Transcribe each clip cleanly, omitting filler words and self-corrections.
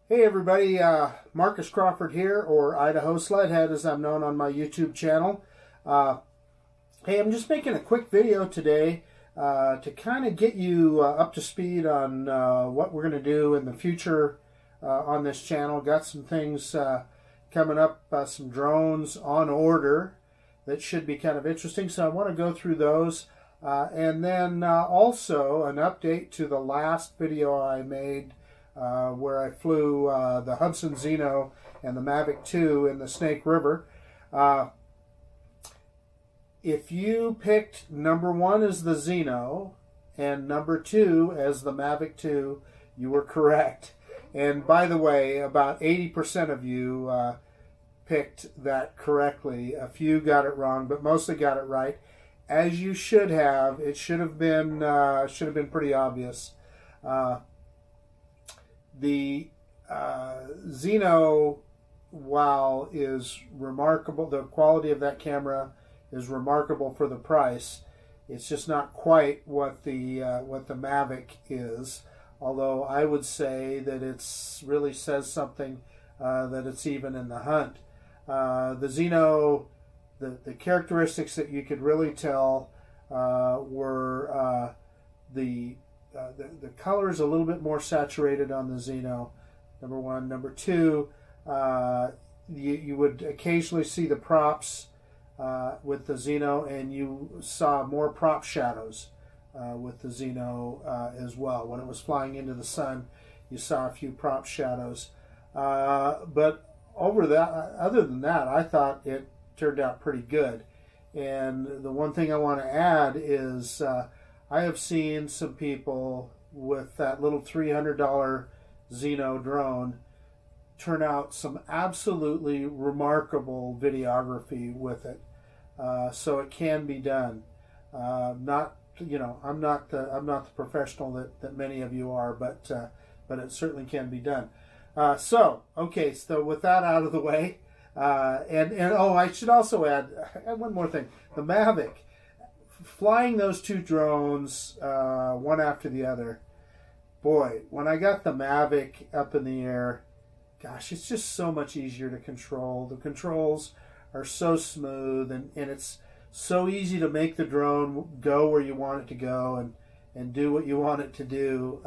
Hey everybody, Marcus Crawford here, or Idaho Sledhead as I'm known on my YouTube channel. Hey, I'm just making a quick video today to kind of get you up to speed on what we're going to do in the future on this channel. Got some things coming up, some drones on order that should be kind of interesting, so I want to go through those. And then also an update to the last video I made where I flew the Hudson Zino and the Mavic 2 in the Snake River. If you picked number 1 as the Zino and number 2 as the Mavic 2, you were correct. And by the way, about 80% of you picked that correctly. A few got it wrong, but mostly got it right, as you should have. It should have been pretty obvious. The Zino, while is remarkable, the quality of that camera is remarkable for the price. It's just not quite what the Mavic is. Although I would say that it's really says something that it's even in the hunt. The Zino, the characteristics that you could really tell were the color is a little bit more saturated on the Zino, number 1. Number 2, you would occasionally see the props with the Zino, and you saw more prop shadows with the Zino as well. When it was flying into the sun, you saw a few prop shadows. But other than that, I thought it turned out pretty good. And the one thing I want to add is I have seen some people with that little $300 Zino drone turn out some absolutely remarkable videography with it. So it can be done. Not, you know, I'm not the professional that many of you are, but it certainly can be done. Okay, so with that out of the way, and oh, I should also add one more thing. The Mavic. Flying those two drones one after the other, boy, when I got the Mavic up in the air, gosh, it's just so much easier to control. The controls are so smooth, and it's so easy to make the drone go where you want it to go and do what you want it to do.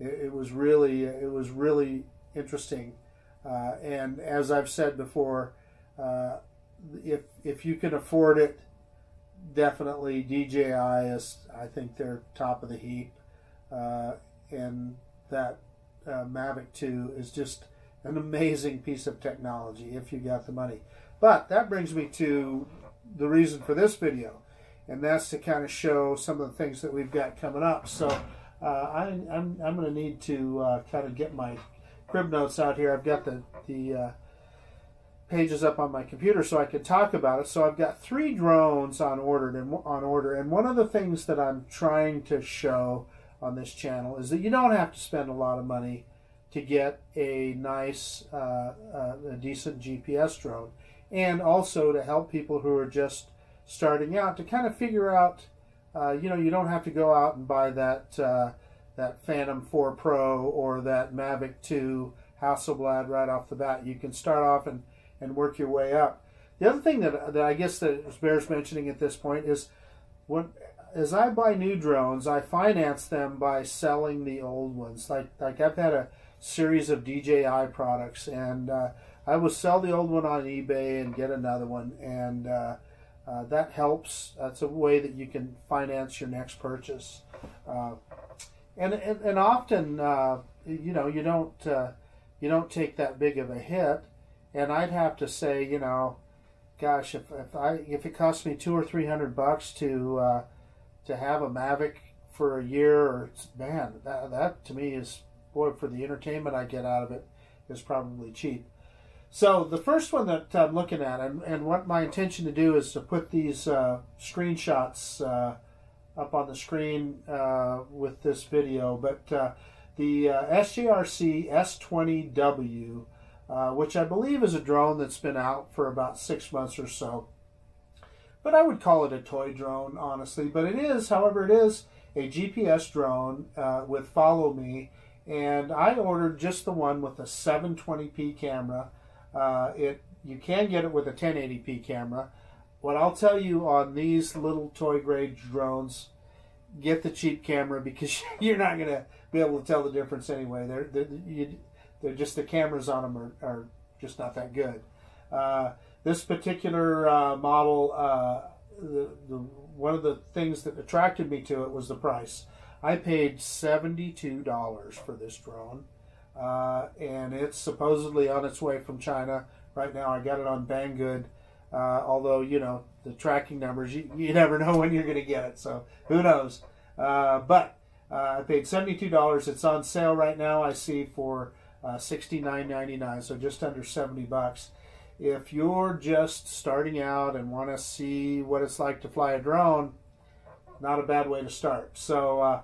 It was really interesting. And as I've said before, if you can afford it, definitely DJI is, I think, they're top of the heap, and that Mavic 2 is just an amazing piece of technology if you got the money. But that brings me to the reason for this video, and that's to kind of show some of the things that we've got coming up. So I'm going to need to kind of get my crib notes out here. I've got the pages up on my computer so I could talk about it. So I've got 3 drones on order, and one of the things that I'm trying to show on this channel is that you don't have to spend a lot of money to get a nice, a decent GPS drone, and also to help people who are just starting out to kind of figure out, you know, you don't have to go out and buy that that Phantom 4 Pro or that Mavic 2 Hasselblad right off the bat. You can start off and work your way up. The other thing that I guess that bears mentioning at this point is as I buy new drones, I finance them by selling the old ones. Like I've had a series of DJI products, and I will sell the old one on eBay and get another one, and that helps. That's a way that you can finance your next purchase. And often, you know, you don't take that big of a hit. And I'd have to say, you know, gosh, if it costs me $200 or $300 to have a Mavic for a year, or man, that to me is, boy, for the entertainment I get out of it, is probably cheap. So the first one that I'm looking at, and what my intention to do is to put these screenshots up on the screen with this video, but the SGR CS20W. Which I believe is a drone that's been out for about 6 months or so. But I would call it a toy drone, honestly. But it is, however, it is a GPS drone with Follow Me, And I ordered just the one with a 720p camera. You can get it with a 1080p camera. What I'll tell you on these little toy grade drones, get the cheap camera because you're not going to be able to tell the difference anyway. They're just, the cameras on them are just not that good. This particular model, one of the things that attracted me to it was the price. I paid $72 for this drone, and it's supposedly on its way from China right now. I got it on Banggood, although, you know, the tracking numbers, you never know when you're going to get it, so who knows. But I paid $72. It's on sale right now, I see, for $69.99, so just under 70 bucks. If you're just starting out and want to see what it's like to fly a drone, not a bad way to start. So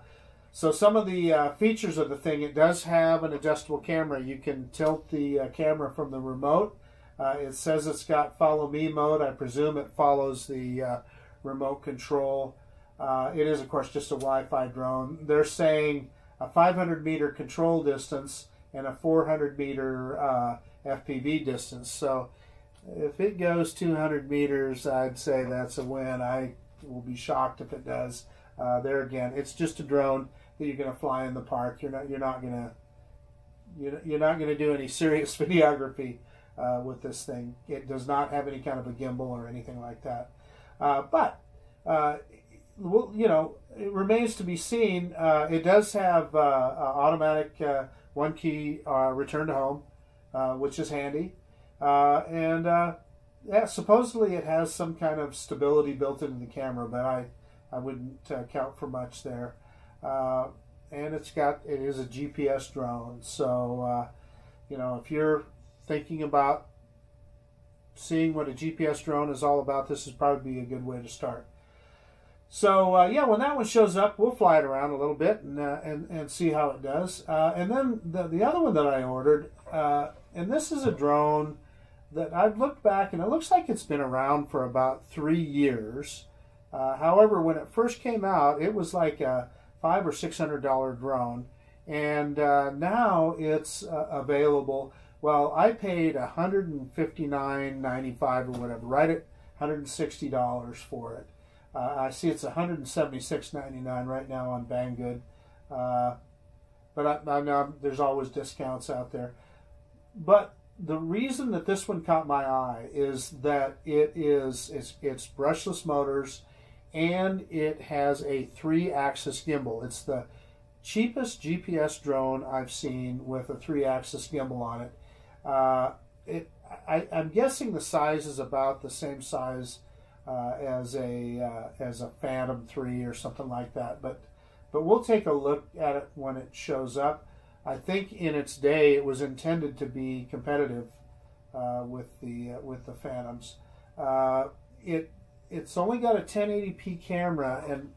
some of the features of the thing, it does have an adjustable camera. You can tilt the camera from the remote. It says it's got follow me mode. I presume it follows the remote control. It is, of course, just a Wi-Fi drone. They're saying a 500-meter control distance and a 400-meter FPV distance. So if it goes 200 meters, I'd say that's a win. I will be shocked if it does. There again, it's just a drone that you're going to fly in the park. You're not going to do any serious videography with this thing. It does not have any kind of a gimbal or anything like that. But well, you know, it remains to be seen. It does have automatic one-key return to home, which is handy. Yeah, supposedly it has some kind of stability built into the camera, but I wouldn't count for much there. And it is a GPS drone, so you know, if you're thinking about seeing what a GPS drone is all about, this is probably a good way to start. So yeah, when that one shows up, we'll fly it around a little bit and see how it does. And then the other one that I ordered, and this is a drone that I've looked back, and it looks like it's been around for about 3 years. However, when it first came out, it was like a $500 or $600 drone, and now it's available. Well, I paid $159.95 or whatever, right at $160 for it. I see it's $176.99 right now on Banggood, but I know there's always discounts out there. But the reason that this one caught my eye is that it's brushless motors, and it has a 3-axis gimbal. It's the cheapest GPS drone I've seen with a 3-axis gimbal on it. I'm guessing the size is about the same size as a Phantom 3 or something like that. But we'll take a look at it when it shows up. I think in its day it was intended to be competitive with the Phantoms. It's only got a 1080p camera, and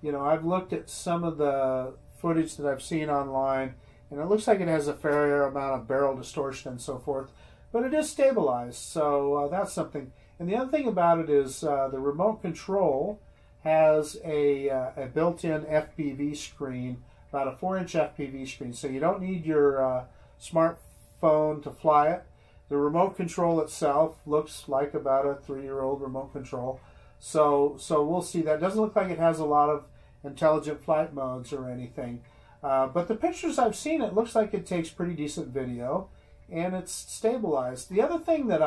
you know, I've looked at some of the footage that I've seen online, and it looks like it has a fair amount of barrel distortion and so forth, but it is stabilized, so that's something. And the other thing about it is the remote control has a built-in FPV screen, about a 4-inch FPV screen, so you don't need your smartphone to fly it. The remote control itself looks like about a 3-year-old remote control, so we'll see. That doesn't look like it has a lot of intelligent flight modes or anything, but the pictures I've seen, it looks like it takes pretty decent video, and it's stabilized. The other thing that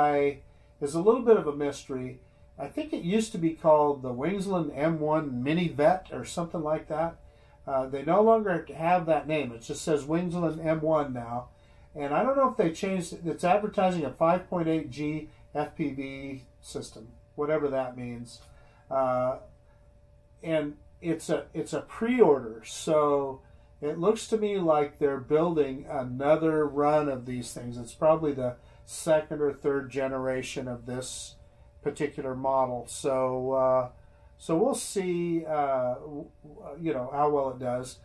is a little bit of a mystery, I think it used to be called the Wingsland M1 Mini Vet or something like that. They no longer have that name. It just says Wingsland M1 now. And I don't know if they changed it. It's advertising a 5.8G FPV system, whatever that means. And it's a pre-order, so it looks to me like they're building another run of these things. It's probably the 2nd or 3rd generation of this particular model. So we'll see, you know, how well it does.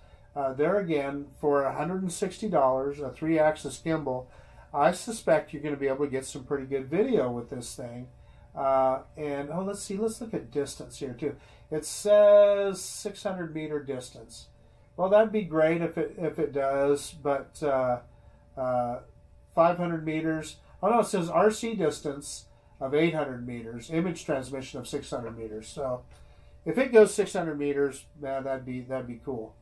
There again, for $160, a 3-axis gimbal, I suspect you're going to be able to get some pretty good video with this thing. And oh, let's see, let's look at distance here too. It says 600-meter distance. Well, that'd be great if it does, but 500 meters. Oh no, it says RC distance of 800 meters, image transmission of 600 meters. So if it goes 600 meters, man, that'd be cool.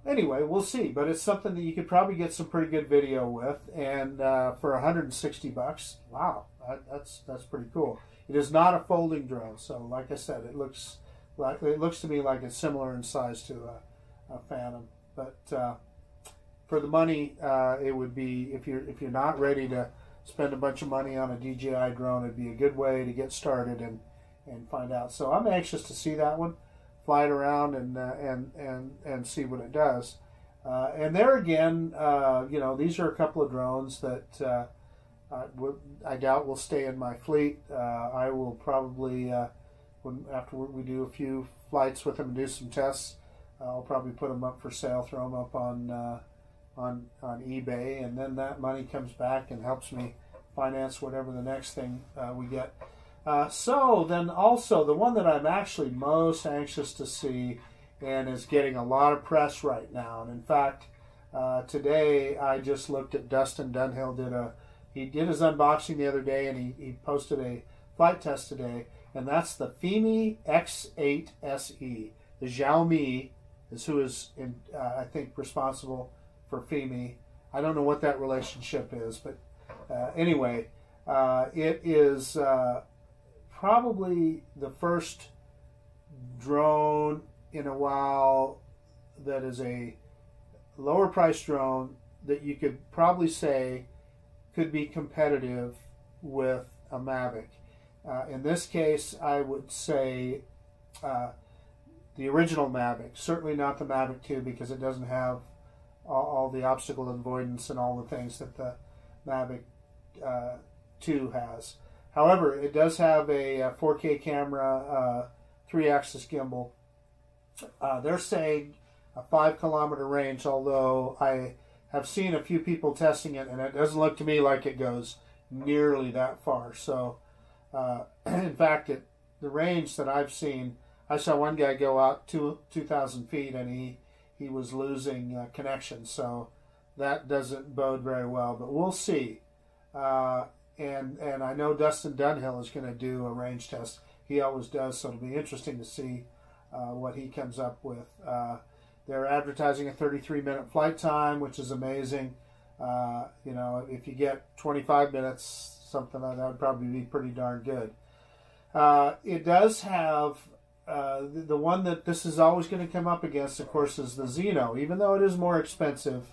Anyway, we'll see. But it's something that you could probably get some pretty good video with, and for 160 bucks, wow, that's pretty cool. It is not a folding drone, so like I said, it looks to me like it's similar in size to a Phantom, but for the money, it would be, if you're not ready to spend a bunch of money on a DJI drone, it'd be a good way to get started and find out. So I'm anxious to see that one, fly it around and see what it does. And there again, you know, these are a couple of drones that I doubt will stay in my fleet. I will probably, after we do a few flights with them and do some tests, I'll probably put them up for sale, throw them up on eBay, and then that money comes back and helps me finance whatever the next thing we get. So then also the one that I'm actually most anxious to see and is getting a lot of press right now, and in fact today I just looked at Dustin Dunhill he did his unboxing the other day, and he posted a flight test today, and that's the Fimi X8 SE. The Xiaomi is who is I think responsible for Fimi. I don't know what that relationship is, but anyway, it is probably the first drone in a while that is a lower price drone that you could probably say could be competitive with a Mavic. In this case, I would say the original Mavic, certainly not the Mavic 2, because it doesn't have all the obstacle avoidance and all the things that the Mavic 2 has. However, it does have a 4K camera, 3-axis gimbal. They're saying a 5-kilometer range, although I have seen a few people testing it, and it doesn't look to me like it goes nearly that far. So, in fact, the range that I've seen, I saw one guy go out 2,000 feet, and he was losing connection. So that doesn't bode very well, but we'll see. And I know Dustin Dunhill is going to do a range test. He always does, so it'll be interesting to see what he comes up with. They're advertising a 33-minute flight time, which is amazing. You know, if you get 25 minutes, something like that would probably be pretty darn good. It does have the one that this is always going to come up against, of course, is the Zino, even though it is more expensive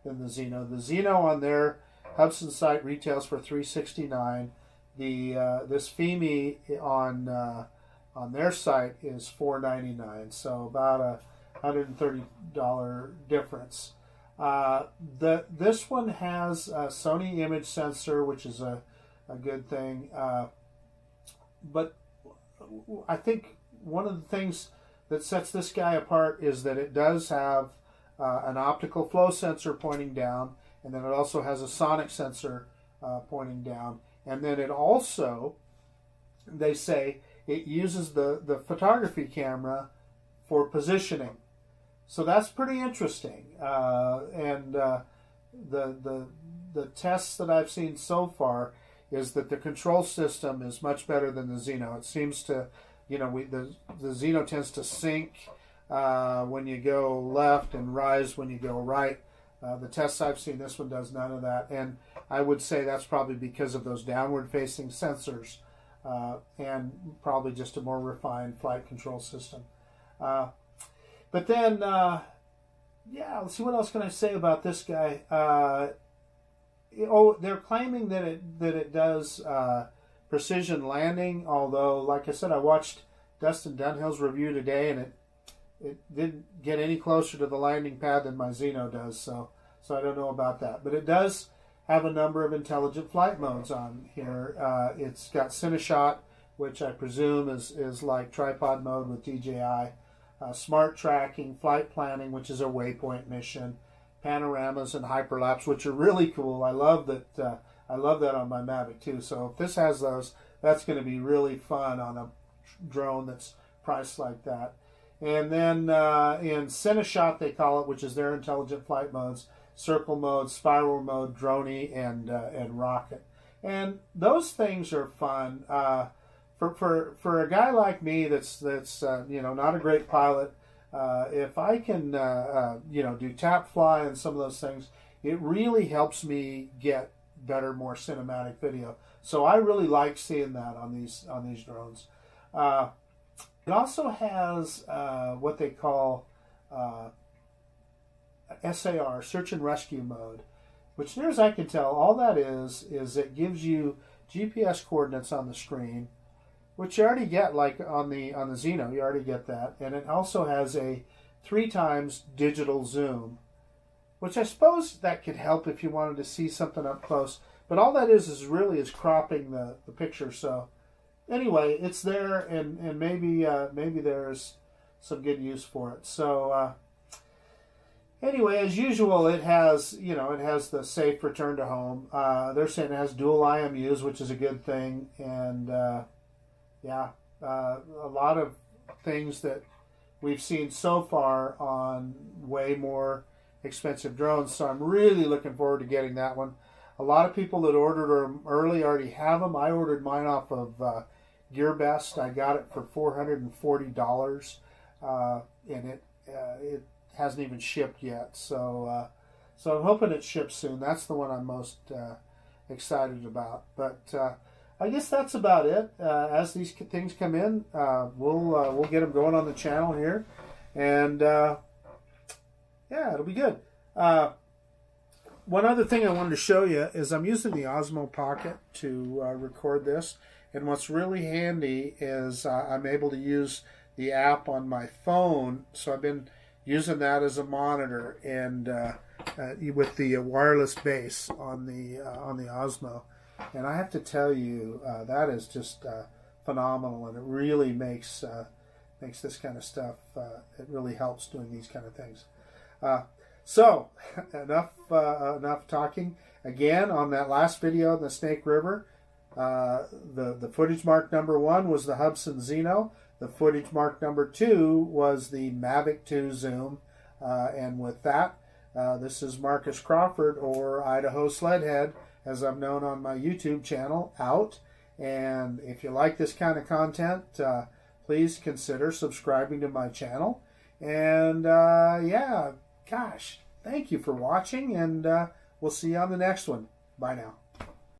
than the Zino. The Zino on their Hudson site retails for $369. This Fimi on their site is $499, so about a $130 difference. This one has a Sony image sensor, which is a good thing. But I think one of the things that sets this guy apart is that it does have an optical flow sensor pointing down, and then it also has a sonic sensor pointing down. And then it also, they say, it uses the photography camera for positioning. So that's pretty interesting. And the tests that I've seen so far is that the control system is much better than the Zino. It seems to, you know, the Zino tends to sink when you go left and rise when you go right. The tests I've seen, this one does none of that. And I would say that's probably because of those downward-facing sensors and probably just a more refined flight control system. But then, yeah, let's see, what else can I say about this guy? They're claiming that it does precision landing, although, like I said, I watched Dustin Dunhill's review today, and it didn't get any closer to the landing pad than my Zino does, so I don't know about that. But it does have a number of intelligent flight modes on here. It's got CineShot, which I presume is like tripod mode with DJI. Smart tracking, flight planning, which is a waypoint mission, panoramas and hyperlapse, which are really cool. I love that. I love that on my Mavic too. So if this has those, that's going to be really fun on a drone that's priced like that. And then in CineShot, they call it, which is their intelligent flight modes, circle mode, spiral mode, droney, and rocket. And those things are fun. For a guy like me that's you know, not a great pilot, if I can you know, do tap fly and some of those things, it really helps me get better, more cinematic video. So I really like seeing that on these drones. It also has what they call SAR, search and rescue mode, which, near as I can tell, all that is it gives you GPS coordinates on the screen, which you already get, like on the Zino, you already get that, and it also has a 3x digital zoom, which I suppose that could help if you wanted to see something up close. But all that is really cropping the picture. So anyway, it's there, and maybe there's some good use for it. So anyway, as usual, it has, you know, it has the safe return to home. They're saying it has dual IMUs, which is a good thing, and yeah, a lot of things that we've seen so far on way more expensive drones. So I'm really looking forward to getting that one. A lot of people that ordered them early already have them. I ordered mine off of GearBest. I got it for $440, and it hasn't even shipped yet. So so I'm hoping it ships soon. That's the one I'm most excited about. But I guess that's about it. As these things come in, we'll get them going on the channel here, and yeah, it'll be good. One other thing I wanted to show you is I'm using the Osmo Pocket to record this, and what's really handy is I'm able to use the app on my phone, so I've been using that as a monitor, and with the wireless base on the Osmo, and I have to tell you that is just phenomenal, and it really makes this kind of stuff. It really helps doing these kind of things. So enough talking. Again, on that last video in the Snake River, the footage mark number 1 was the Hubsan Zino. The footage mark number 2 was the Mavic 2 Zoom. And with that, this is Marcus Crawford, or Idaho Sledhead, as I'm known on my YouTube channel, out. And if you like this kind of content, please consider subscribing to my channel. And yeah, gosh, thank you for watching, and we'll see you on the next one. Bye now.